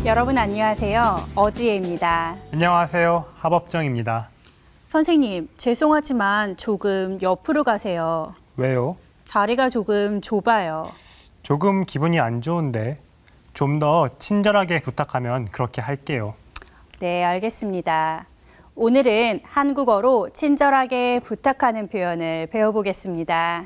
여러분 안녕하세요. 어지혜입니다. 안녕하세요. 하법정입니다. 선생님, 죄송하지만 조금 옆으로 가세요. 왜요? 자리가 조금 좁아요. 조금 기분이 안 좋은데 좀 더 친절하게 부탁하면 그렇게 할게요. 네, 알겠습니다. 오늘은 한국어로 친절하게 부탁하는 표현을 배워보겠습니다.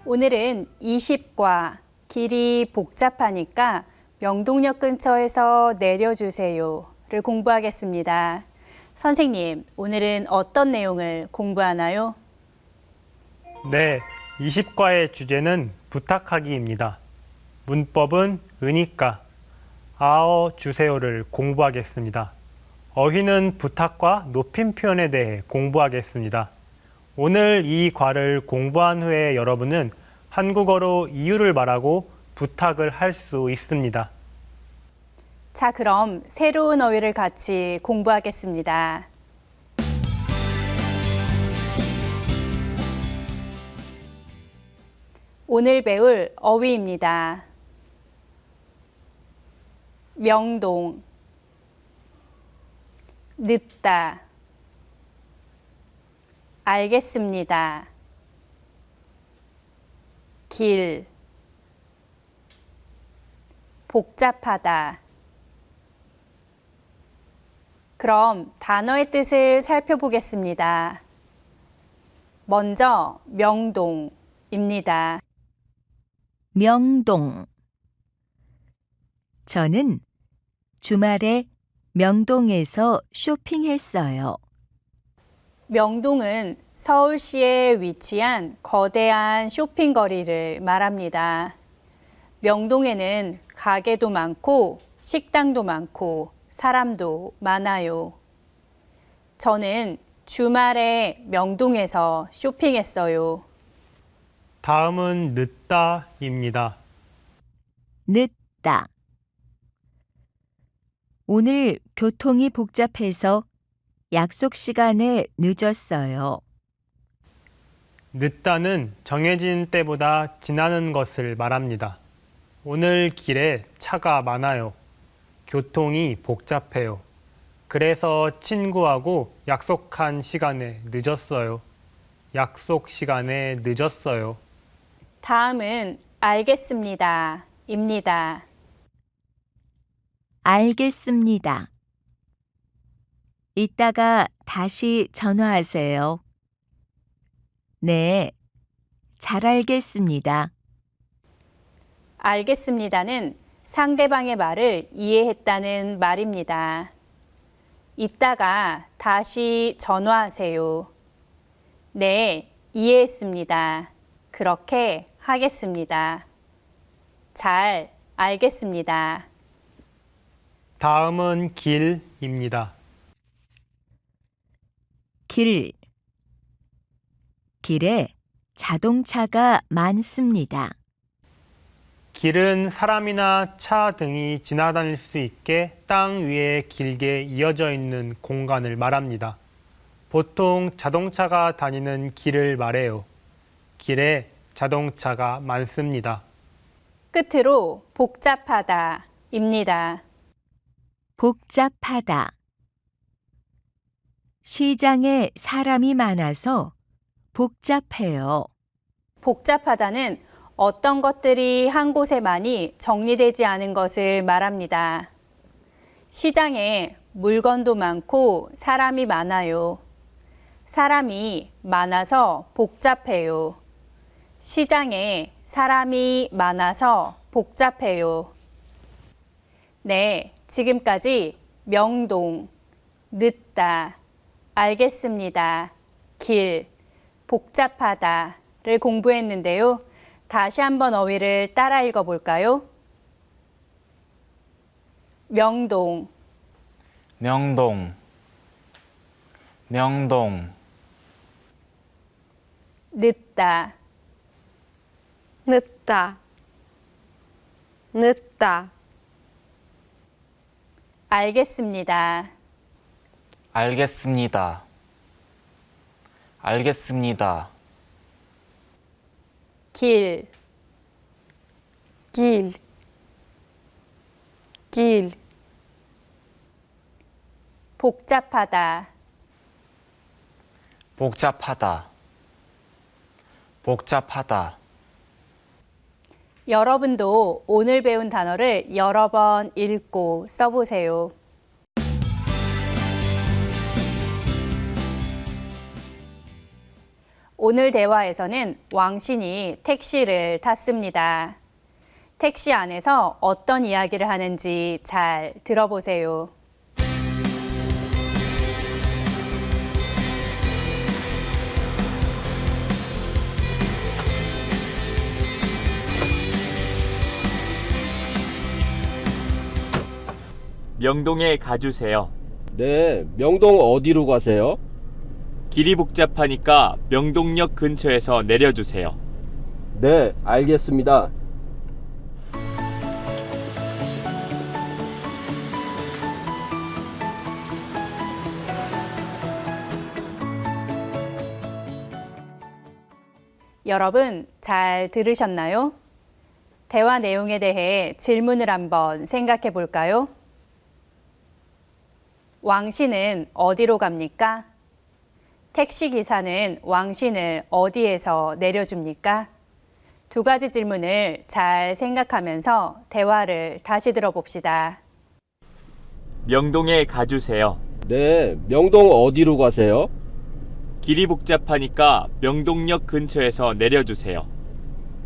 오늘은 20과 길이 복잡하니까 명동역 근처에서 내려주세요를 공부하겠습니다. 선생님, 오늘은 어떤 내용을 공부하나요? 네, 20과의 주제는 부탁하기입니다. 문법은 으니까 아어 주세요를 공부하겠습니다. 어휘는 부탁과 높임 표현에 대해 공부하겠습니다. 오늘 이 과를 공부한 후에 여러분은 한국어로 이유를 말하고 부탁을 할 수 있습니다. 자, 그럼 새로운 어휘를 같이 공부하겠습니다. 오늘 배울 어휘입니다. 명동, 늦다, 알겠습니다, 길, 복잡하다. 그럼 단어의 뜻을 살펴보겠습니다. 먼저 명동입니다. 명동. 저는 주말에 명동에서 쇼핑했어요. 명동은 서울시에 위치한 거대한 쇼핑거리를 말합니다. 명동에는 가게도 많고 식당도 많고 사람도 많아요. 저는 주말에 명동에서 쇼핑했어요. 다음은 늦다입니다. 늦다. 오늘 교통이 복잡해서 약속 시간에 늦었어요. 늦다는 정해진 때보다 지나는 것을 말합니다. 오늘 길에 차가 많아요. 교통이 복잡해요. 그래서 친구하고 약속한 시간에 늦었어요. 약속 시간에 늦었어요. 다음은 알겠습니다. 입니다. 알겠습니다. 이따가 다시 전화하세요. 네, 잘 알겠습니다. 알겠습니다는 상대방의 말을 이해했다는 말입니다. 이따가 다시 전화하세요. 네, 이해했습니다. 그렇게 하겠습니다. 잘 알겠습니다. 다음은 길입니다. 길. 길에 자동차가 많습니다. 길은 사람이나 차 등이 지나다닐 수 있게 땅 위에 길게 이어져 있는 공간을 말합니다. 보통 자동차가 다니는 길을 말해요. 길에 자동차가 많습니다. 끝으로 복잡하다입니다. 복잡하다. 시장에 사람이 많아서 복잡해요. 복잡하다는 어떤 것들이 한 곳에 많이 정리되지 않은 것을 말합니다. 시장에 물건도 많고 사람이 많아요. 사람이 많아서 복잡해요. 시장에 사람이 많아서 복잡해요. 네, 지금까지 명동, 늦다, 알겠습니다, 길, 복잡하다를 공부했는데요. 다시 한번 어휘를 따라 읽어볼까요? 명동, 명동, 명동, 늦다, 늦다, 늦다, 알겠습니다. 알겠습니다. 알겠습니다. 길, 길, 길, 복잡하다, 복잡하다. 복잡하다. 여러분도 오늘 배운 단어를 여러 번 읽고 써보세요. 오늘 대화에서는 왕신이 택시를 탔습니다. 택시 안에서 어떤 이야기를 하는지 잘 들어보세요. 명동에 가주세요. 네, 명동 어디로 가세요? 길이 복잡하니까 명동역 근처에서 내려주세요. 네, 알겠습니다. 여러분 잘 들으셨나요? 대화 내용에 대해 질문을 한번 생각해 볼까요? 왕씨는 어디로 갑니까? 택시기사는 왕신을 어디에서 내려줍니까? 두 가지 질문을 잘 생각하면서 대화를 다시 들어봅시다. 명동에 가주세요. 네, 명동 어디로 가세요? 길이 복잡하니까 명동역 근처에서 내려주세요.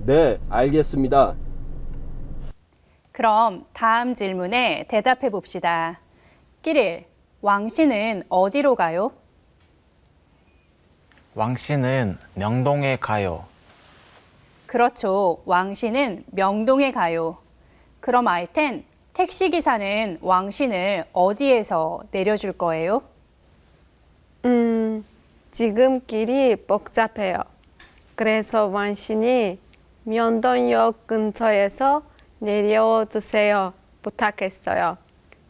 네, 알겠습니다. 그럼 다음 질문에 대답해 봅시다. 끼릴, 왕씨는 어디로 가요? 왕씨는 명동에 가요. 그렇죠. 왕씨는 명동에 가요. 그럼 아이텐, 택시기사는 왕신을 어디에서 내려줄 거예요? 지금 길이 복잡해요. 그래서 왕신이 명동역 근처에서 내려주세요. 부탁했어요.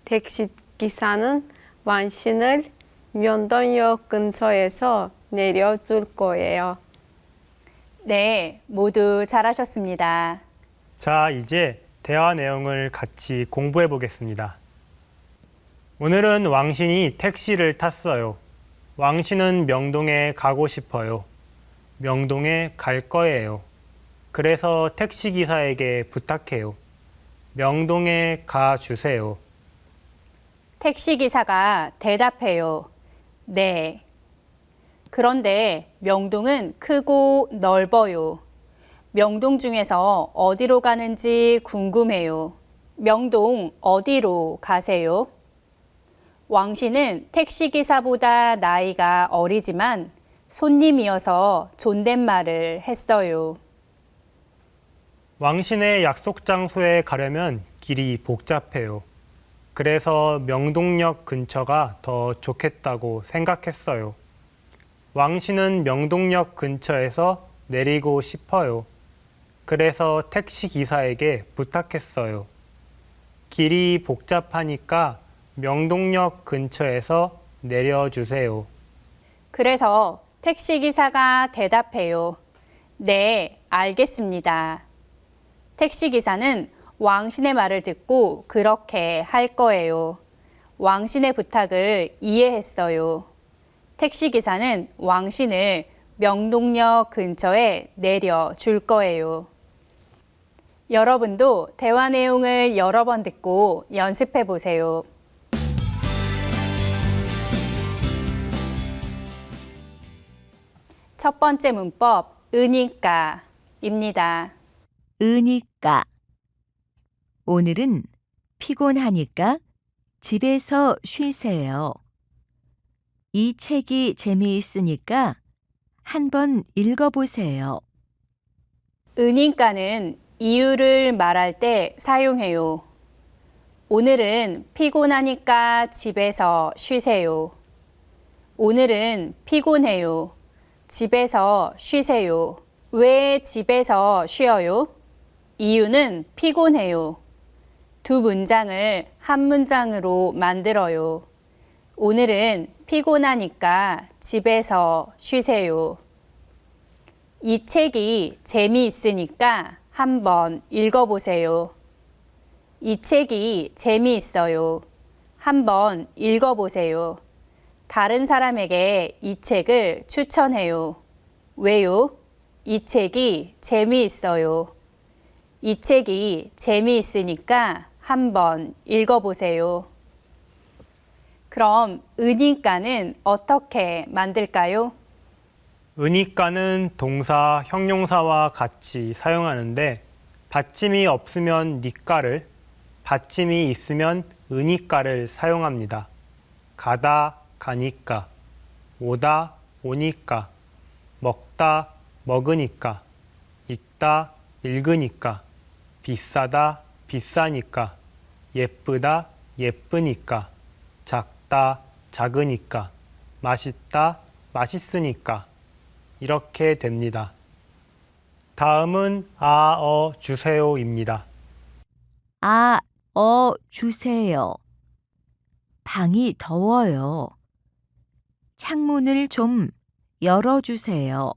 택시 기사는 왕신을 명동역 근처에서 내려줄 거예요. 네, 모두 잘하셨습니다. 자, 이제 대화 내용을 같이 공부해 보겠습니다. 오늘은 왕신이 택시를 탔어요. 왕신은 명동에 가고 싶어요. 명동에 갈 거예요. 그래서 택시기사에게 부탁해요. 명동에 가 주세요. 택시기사가 대답해요. 네. 그런데 명동은 크고 넓어요. 명동 중에서 어디로 가는지 궁금해요. 명동 어디로 가세요? 왕씨는 택시기사보다 나이가 어리지만 손님이어서 존댓말을 했어요. 왕신의 약속 장소에 가려면 길이 복잡해요. 그래서 명동역 근처가 더 좋겠다고 생각했어요. 왕씨는 명동역 근처에서 내리고 싶어요. 그래서 택시기사에게 부탁했어요. 길이 복잡하니까 명동역 근처에서 내려주세요. 그래서 택시기사가 대답해요. 네, 알겠습니다. 택시기사는 왕신의 말을 듣고 그렇게 할 거예요. 왕신의 부탁을 이해했어요. 택시기사는 왕신을 명동역 근처에 내려줄 거예요. 여러분도 대화 내용을 여러 번 듣고 연습해 보세요. 첫 번째 문법, 으니까입니다. 으니까. 오늘은 피곤하니까 집에서 쉬세요. 이 책이 재미있으니까 한번 읽어보세요. 으니까는 이유를 말할 때 사용해요. 오늘은 피곤하니까 집에서 쉬세요. 오늘은 피곤해요. 집에서 쉬세요. 왜 집에서 쉬어요? 이유는 피곤해요. 두 문장을 한 문장으로 만들어요. 오늘은 피곤하니까 집에서 쉬세요. 이 책이 재미있으니까 한번 읽어보세요. 이 책이 재미있어요. 한번 읽어보세요. 다른 사람에게 이 책을 추천해요. 왜요? 이 책이 재미있어요. 이 책이 재미있으니까 한번 읽어보세요. 그럼 으니까는 어떻게 만들까요? 으니까는 동사, 형용사와 같이 사용하는데 받침이 없으면 니까를, 받침이 있으면 으니까를 사용합니다. 가다, 가니까, 오다, 오니까, 먹다, 먹으니까, 읽다, 읽으니까, 비싸다, 비싸니까, 예쁘다, 예쁘니까, 작다, 작으니까, 맛있다, 맛있으니까 이렇게 됩니다. 다음은 주세요입니다. 주세요. 방이 더워요. 창문을 좀 열어주세요.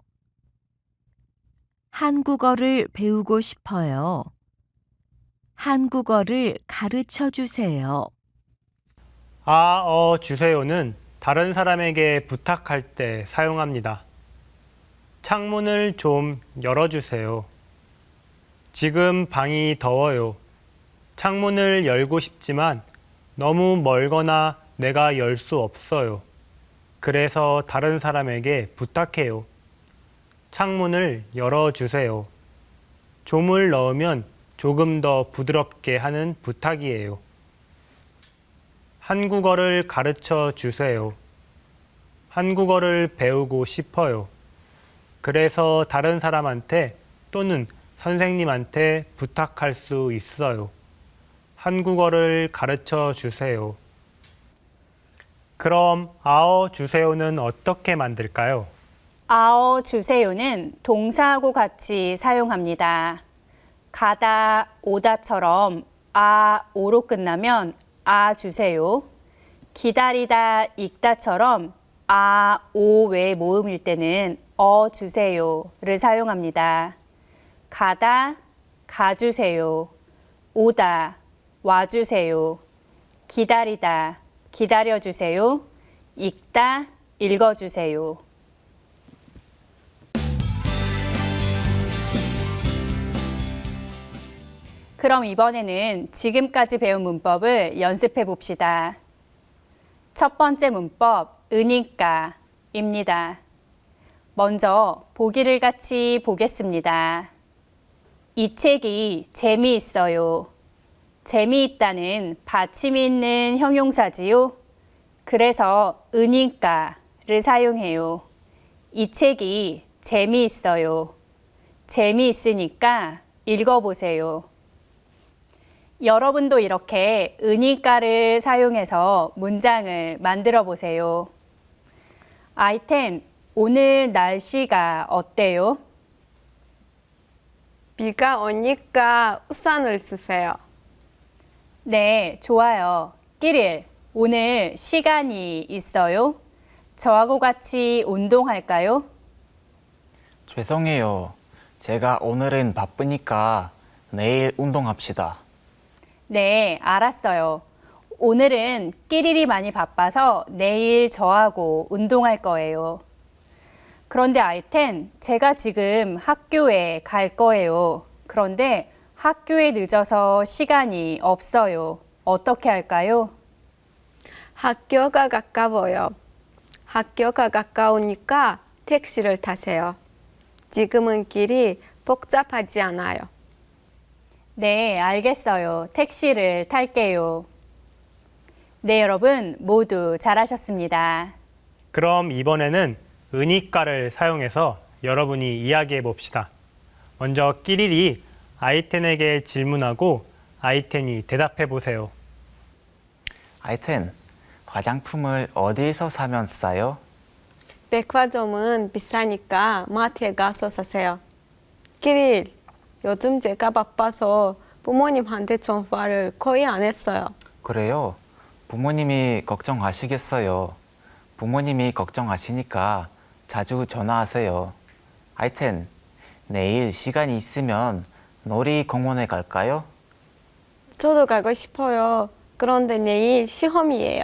한국어를 배우고 싶어요. 한국어를 가르쳐 주세요. 주세요는 다른 사람에게 부탁할 때 사용합니다. 창문을 좀 열어주세요. 지금 방이 더워요. 창문을 열고 싶지만 너무 멀거나 내가 열 수 없어요. 그래서 다른 사람에게 부탁해요. 창문을 열어주세요. 좀을 넣으면 조금 더 부드럽게 하는 부탁이에요. 한국어를 가르쳐 주세요. 한국어를 배우고 싶어요. 그래서 다른 사람한테 또는 선생님한테 부탁할 수 있어요. 한국어를 가르쳐 주세요. 그럼 주세요는 어떻게 만들까요? 주세요는 동사하고 같이 사용합니다. 가다, 오다처럼 오로 끝나면 주세요. 기다리다, 읽다처럼 오 외 모음일 때는 주세요를 사용합니다. 가다, 가주세요. 오다, 와주세요. 기다리다, 기다려주세요. 읽다, 읽어주세요. 그럼 이번에는 지금까지 배운 문법을 연습해 봅시다. 첫 번째 문법, 으니까입니다. 먼저 보기를 같이 보겠습니다. 이 책이 재미있어요. 재미있다는 받침이 있는 형용사지요. 그래서 으니까를 사용해요. 이 책이 재미있어요. 재미있으니까 읽어보세요. 여러분도 이렇게 으니까를 사용해서 문장을 만들어 보세요. 아이템, 오늘 날씨가 어때요? 비가 오니까 우산을 쓰세요. 네, 좋아요. 끼릴, 오늘 시간이 있어요? 저하고 같이 운동할까요? 죄송해요. 제가 오늘은 바쁘니까 내일 운동합시다. 네, 알았어요. 오늘은 끼릴이 많이 바빠서 내일 저하고 운동할 거예요. 그런데 아이템, 제가 지금 학교에 갈 거예요. 그런데 학교에 늦어서 시간이 없어요. 어떻게 할까요? 학교가 가까워요. 학교가 가까우니까 택시를 타세요. 지금은 길이 복잡하지 않아요. 네, 알겠어요. 택시를 탈게요. 네, 여러분 모두 잘하셨습니다. 그럼 이번에는 으니까를 사용해서 여러분이 이야기해 봅시다. 먼저 끼리리 아이텐에게 질문하고 아이텐이 대답해 보세요. 아이텐, 화장품을 어디에서 사면 싸요? 백화점은 비싸니까 마트에 가서 사세요. 끼릴, 요즘 제가 바빠서 부모님한테 전화를 거의 안 했어요. 그래요? 부모님이 걱정하시겠어요. 부모님이 걱정하시니까 자주 전화하세요. 하여튼 내일 시간이 있으면 놀이공원에 갈까요? 저도 가고 싶어요. 그런데 내일 시험이에요.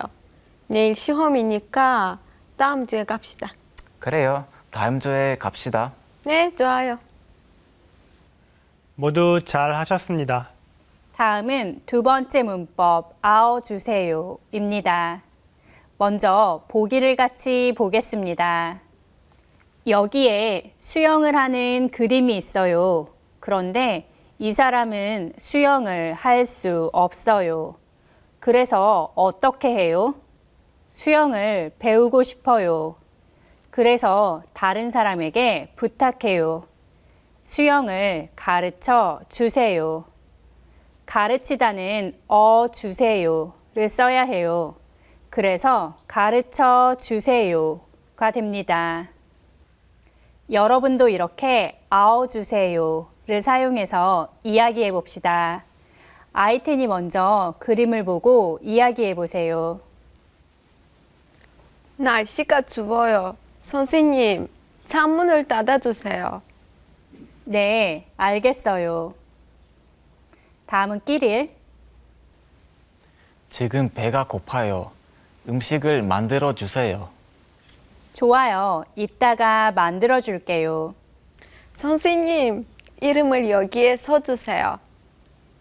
내일 시험이니까 다음 주에 갑시다. 그래요. 다음 주에 갑시다. 네, 좋아요. 모두 잘 하셨습니다. 다음은 두 번째 문법 아어주세요입니다. 먼저 보기를 같이 보겠습니다. 여기에 수영을 하는 그림이 있어요. 그런데 이 사람은 수영을 할 수 없어요. 그래서 어떻게 해요? 수영을 배우고 싶어요. 그래서 다른 사람에게 부탁해요. 수영을 가르쳐 주세요. 가르치다는 주세요를 써야 해요. 그래서 가르쳐 주세요가 됩니다. 여러분도 이렇게 주세요를 사용해서 이야기해 봅시다. 아이텐이 먼저 그림을 보고 이야기해 보세요. 날씨가 추워요. 선생님, 창문을 닫아주세요. 네, 알겠어요. 다음은 끼릴. 지금 배가 고파요. 음식을 만들어 주세요. 좋아요. 이따가 만들어 줄게요. 선생님, 이름을 여기에 써주세요.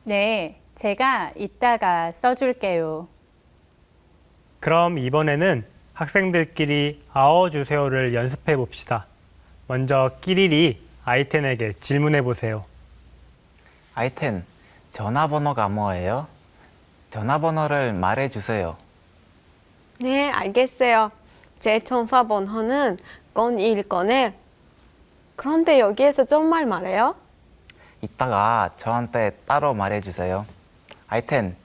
네, 제가 이따가 써줄게요. 그럼 이번에는 학생들끼리 아어주세요를 연습해 봅시다. 먼저 끼리리 아이텐에게 질문해 보세요. 하여튼 전화번호가 뭐예요? 전화번호를 말해 주세요. 네, 알겠어요. 제 전화번호는 011. 그런데 여기에서 정말 말해요? 이따가 저한테 따로 말해 주세요. 하여튼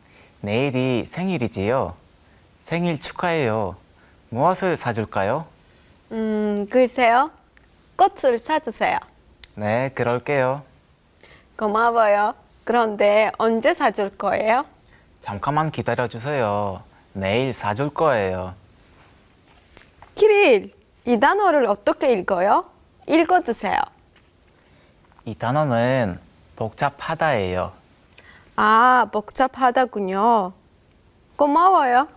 내일이 생일이지요. 생일 축하해요. 무엇을 사줄까요? 글쎄요. 꽃을 사주세요. 네, 그럴게요. 고마워요. 그런데 언제 사줄 거예요? 잠깐만 기다려 주세요. 내일 사줄 거예요. 키릴, 이 단어를 어떻게 읽어요? 읽어주세요. 이 단어는 복잡하다예요. 아, 복잡하다군요. 고마워요.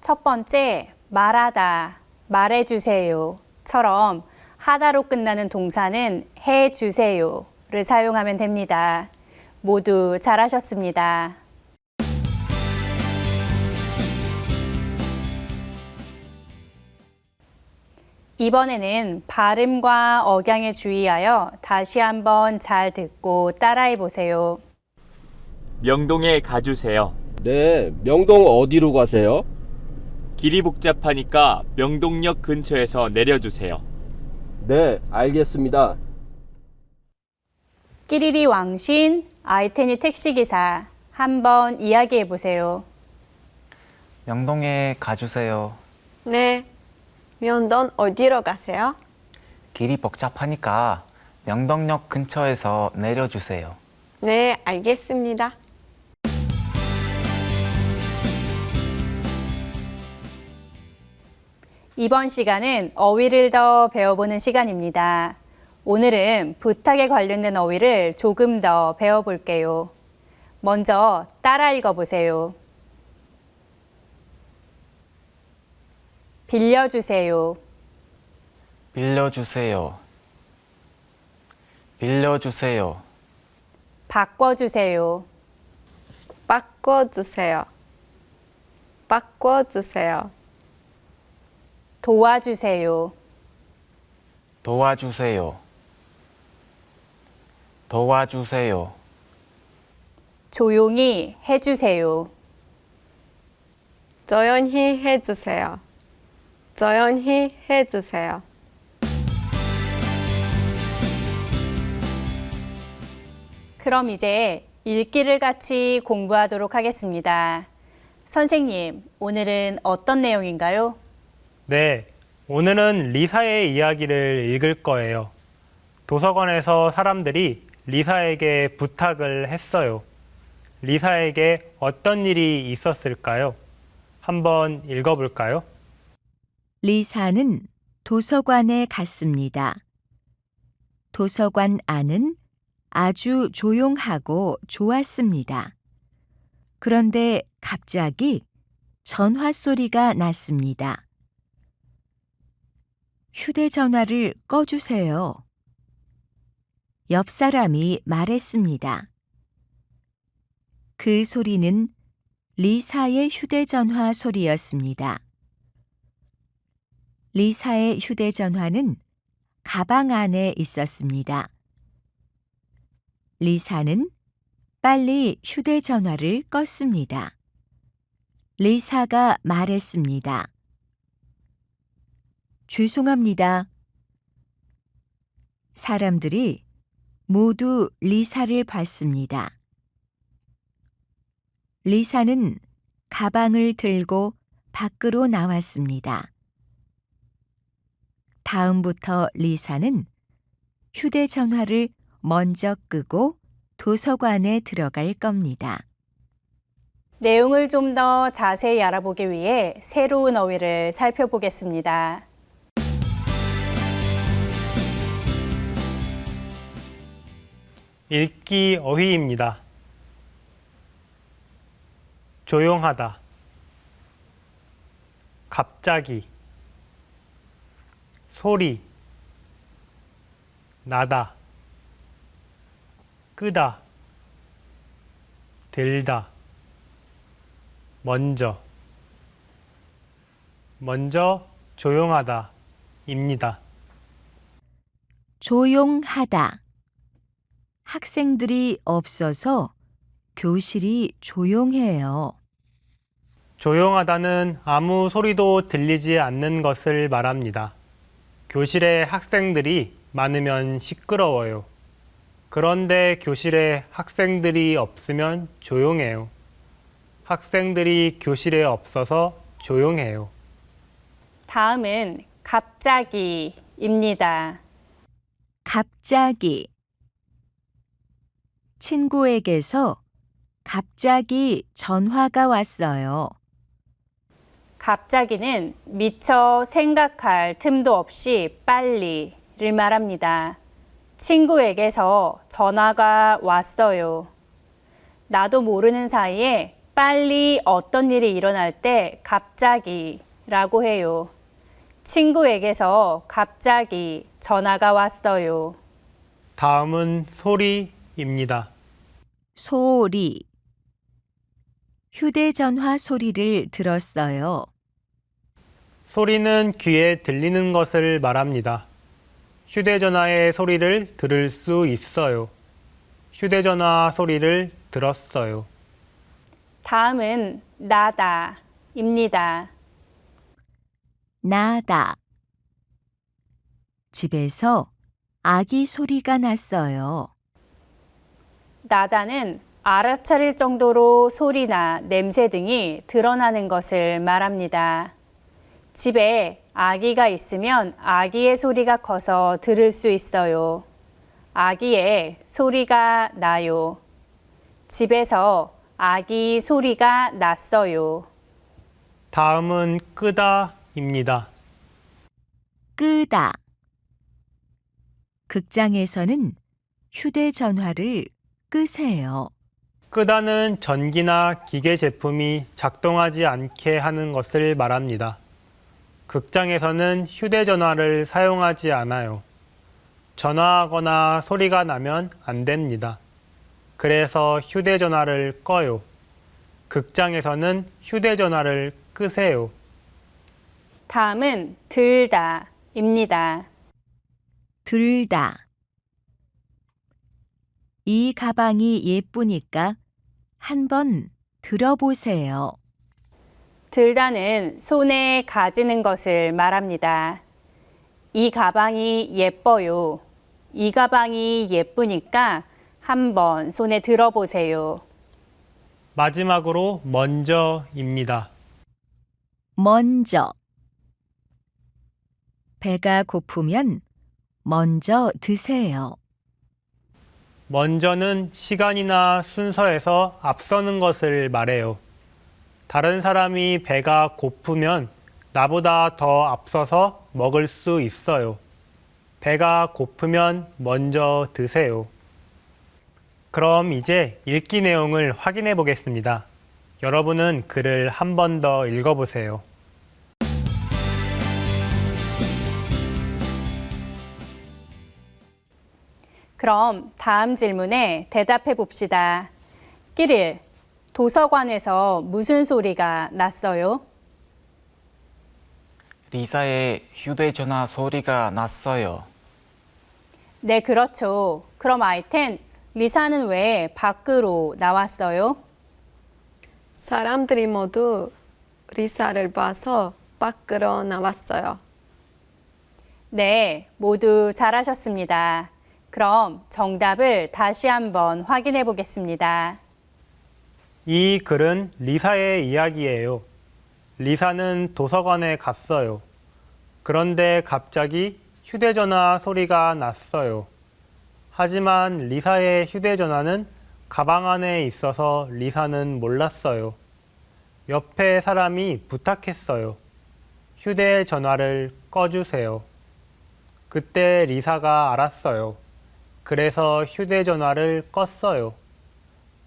첫 번째, 말하다, 말해주세요처럼 하다로 끝나는 동사는 해주세요를 사용하면 됩니다. 모두 잘하셨습니다. 이번에는 발음과 억양에 주의하여 다시 한번 잘 듣고 따라해 보세요. 명동에 가주세요. 네, 명동 어디로 가세요? 길이 복잡하니까 명동역 근처에서 내려주세요. 네, 알겠습니다. 끼리리 왕신, 아이텐이 택시기사 한번 이야기해 보세요. 명동에 가주세요. 네. 명동 어디로 가세요? 길이 복잡하니까 명동역 근처에서 내려주세요. 네, 알겠습니다. 이번 시간은 어휘를 더 배워보는 시간입니다. 오늘은 부탁에 관련된 어휘를 조금 더 배워볼게요. 먼저 따라 읽어보세요. 빌려주세요. 빌려주세요. 빌려주세요. 바꿔주세요. 바꿔주세요. 바꿔주세요. 도와주세요. 도와주세요. 도와주세요. 조용히 해주세요. 조용히 해주세요. 조용히 해주세요. 그럼 이제 읽기를 같이 공부하도록 하겠습니다. 선생님, 오늘은 어떤 내용인가요? 네, 오늘은 리사의 이야기를 읽을 거예요. 도서관에서 사람들이 리사에게 부탁을 했어요. 리사에게 어떤 일이 있었을까요? 한번 읽어볼까요? 리사는 도서관에 갔습니다. 도서관 안은 아주 조용하고 좋았습니다. 그런데 갑자기 전화 소리가 났습니다. 휴대전화를 꺼주세요. 옆 사람이 말했습니다. 그 소리는 리사의 휴대전화 소리였습니다. 리사의 휴대전화는 가방 안에 있었습니다. 리사는 빨리 휴대전화를 껐습니다. 리사가 말했습니다. 죄송합니다. 사람들이 모두 리사를 봤습니다. 리사는 가방을 들고 밖으로 나왔습니다. 다음부터 리사는 휴대전화를 먼저 끄고 도서관에 들어갈 겁니다. 내용을 좀 더 자세히 알아보기 위해 새로운 어휘를 살펴보겠습니다. 읽기 어휘입니다. 조용하다, 갑자기, 소리, 나다, 끄다, 들다, 먼저 조용하다 입니다. 조용하다. 학생들이 없어서 교실이 조용해요. 조용하다는 아무 소리도 들리지 않는 것을 말합니다. 교실에 학생들이 많으면 시끄러워요. 그런데 교실에 학생들이 없으면 조용해요. 학생들이 교실에 없어서 조용해요. 다음은 갑자기입니다. 갑자기. 친구에게서 갑자기 전화가 왔어요. 갑자기는 미처 생각할 틈도 없이 빨리를 말합니다. 친구에게서 전화가 왔어요. 나도 모르는 사이에 빨리 어떤 일이 일어날 때 갑자기라고 해요. 친구에게서 갑자기 전화가 왔어요. 다음은 소리입니다. 소리. 휴대전화 소리를 들었어요. 소리는 귀에 들리는 것을 말합니다. 휴대전화의 소리를 들을 수 있어요. 휴대전화 소리를 들었어요. 다음은 나다입니다. 나다. 집에서 아기 소리가 났어요. 나다는 알아차릴 정도로 소리나 냄새 등이 드러나는 것을 말합니다. 집에 아기가 있으면 아기의 소리가 커서 들을 수 있어요. 아기의 소리가 나요. 집에서 아기 소리가 났어요. 다음은 끄다입니다. 끄다. 극장에서는 휴대전화를 끄세요. 끄다는 전기나 기계 제품이 작동하지 않게 하는 것을 말합니다. 극장에서는 휴대전화를 사용하지 않아요. 전화하거나 소리가 나면 안 됩니다. 그래서 휴대전화를 꺼요. 극장에서는 휴대전화를 끄세요. 다음은 들다입니다. 들다. 이 가방이 예쁘니까 한번 들어보세요. 들다는 손에 가지는 것을 말합니다. 이 가방이 예뻐요. 이 가방이 예쁘니까 한번 손에 들어보세요. 마지막으로 먼저입니다. 먼저. 배가 고프면 먼저 드세요. 먼저는 시간이나 순서에서 앞서는 것을 말해요. 다른 사람이 배가 고프면 나보다 더 앞서서 먹을 수 있어요. 배가 고프면 먼저 드세요. 그럼 이제 읽기 내용을 확인해 보겠습니다. 여러분은 글을 한 번 더 읽어보세요. 그럼 다음 질문에 대답해 봅시다. 끼릴, 도서관에서 무슨 소리가 났어요? 리사의 휴대전화 소리가 났어요. 네, 그렇죠. 그럼 아이템, 리사는 왜 밖으로 나왔어요? 사람들이 모두 리사를 봐서 밖으로 나왔어요. 네, 모두 잘하셨습니다. 그럼 정답을 다시 한번 확인해 보겠습니다. 이 글은 리사의 이야기예요. 리사는 도서관에 갔어요. 그런데 갑자기 휴대전화 소리가 났어요. 하지만 리사의 휴대전화는 가방 안에 있어서 리사는 몰랐어요. 옆에 사람이 부탁했어요. 휴대전화를 꺼주세요. 그때 리사가 알았어요. 그래서 휴대전화를 껐어요.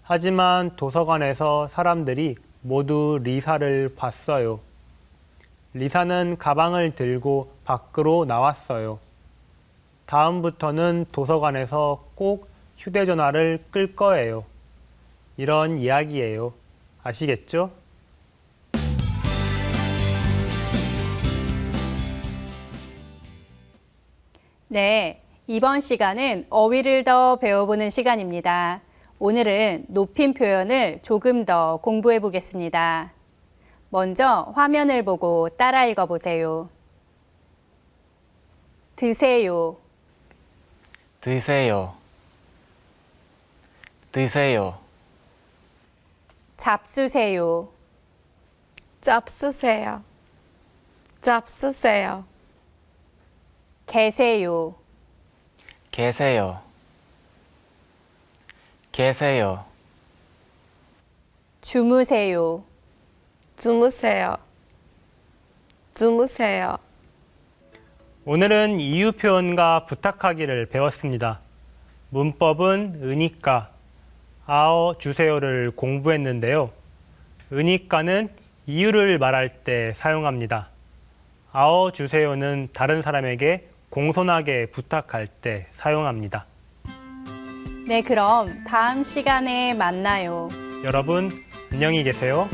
하지만 도서관에서 사람들이 모두 리사를 봤어요. 리사는 가방을 들고 밖으로 나왔어요. 다음부터는 도서관에서 꼭 휴대전화를 끌 거예요. 이런 이야기예요. 아시겠죠? 네, 이번 시간은 어휘를 더 배워보는 시간입니다. 오늘은 높임 표현을 조금 더 공부해 보겠습니다. 먼저 화면을 보고 따라 읽어보세요. 드세요, 드세요. 드세요. 잡수세요, 잡수세요. 잡수세요. 계세요, 계세요. 계세요. 주무세요, 주무세요. 주무세요. 오늘은 이유 표현과 부탁하기를 배웠습니다. 문법은 으니까, 아어 주세요를 공부했는데요. 으니까는 이유를 말할 때 사용합니다. 아어 주세요는 다른 사람에게 공손하게 부탁할 때 사용합니다. 네, 그럼 다음 시간에 만나요. 여러분, 안녕히 계세요.